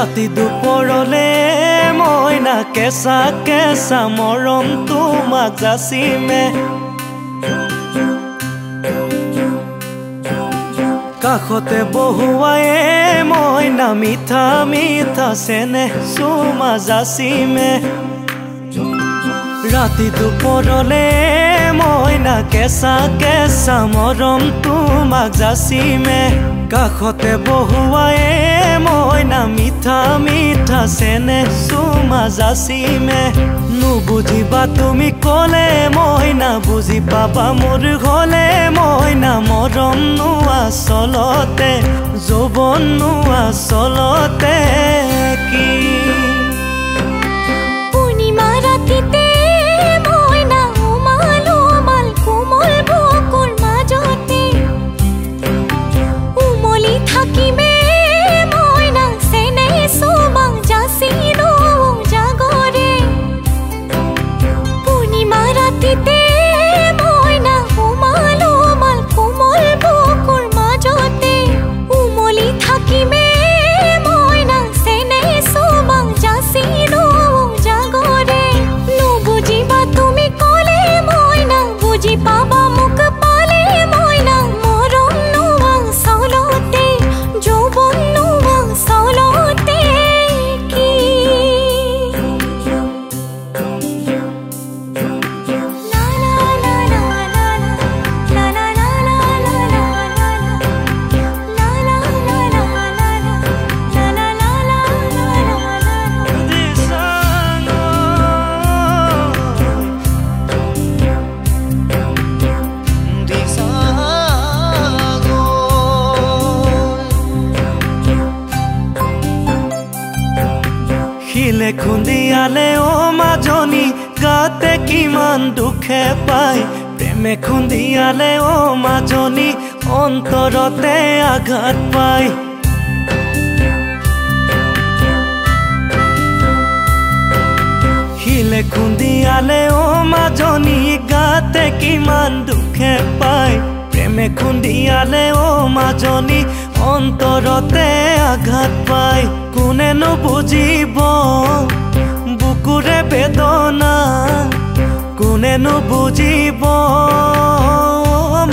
ৰাতি দুপৰলে মইনা কেঁচা কেঁচা মৰম তোমাক যাচিমে কাষতে বহুৱায়ে মইনা মিঠা মিঠা চেনেহ চুমা যাচিমে ৰাতি দুপৰলে মইনা কেঁচা কেঁচা মৰম তোমাক যাচিমে কাষতে বহুৱায়ে মইনা মিঠা মিঠা চেনেহ চুমা যাচিমে নুবুজিবা তুমি ক'লে মইনা বুজি পাবা মোৰ হ'লে মইনা মৰম নোৱা চলতে যৌৱন নোৱা চলতে কি পূৰ্ণিমা ৰাতিতে মইনা উমাল উমাল কোমল বুকুৰ মাজতে উমলি থাকিমে মইনা চেনেহ চুমা যাচিনো জাগৰে পূৰ্ণিমা ৰাতিতে মইনা উমাল উমাল কোমল বুকুৰ মাজতে উমলি থাকিমে মইনা চেনেহ চুমা যাচিনো জাগৰে নুবুজিবা তুমি ক'লে মইনা বুজি পাবা মোক পালে মইনা মৰম নোৱা চলতে যৌৱন নোৱা চলতে কি লা লা লা লা লা লা লা লা লা লা লা লা লা শিলে খুন্দিয়ালে ও মাজনী গাতে কিমান দুখে পায় প্ৰেমে খুন্দিয়ালে ও মাজনী অন্তৰতে আঘাত পায় শিলে খুন্দিয়ালে ও মাজনী গাতে কিমান দুখে পায় প্ৰেমে খুন্দিয়ালে ও মাজনী অন্তৰতে আঘাত পায় কোনেনো বুজিব বুকুৰে বেদনা কোনেনো বুজিব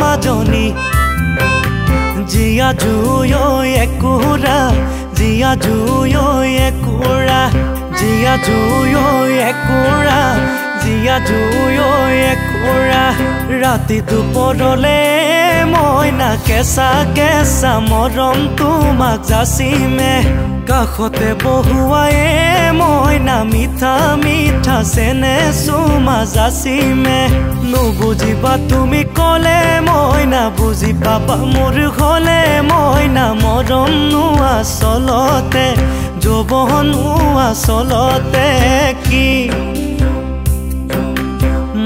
মাজনী জীয়া জুই একুৰা জীয়া জুই একুৰা জীয়া জুই একুৰা জীয়া জুই একুৰা ৰাতি দুপৰলে মইনা কেঁচা কেঁচা মৰম তোমাক যাচিমে কাষতে বহুৱায়ে মইনা মিঠা মিঠা চেনেহ চুমা যাচিমে নুবুজিবা তুমি ক'লে মইনা বুজি পাবা মোৰ হ'লে মইনা মৰম নোৱা চলতে যৌৱন নোৱা চলতে কি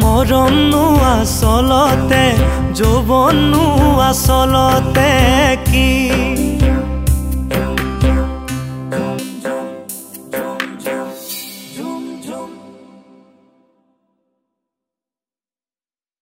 মৰম নোৱা চলতে যৌৱন নোৱা চলতে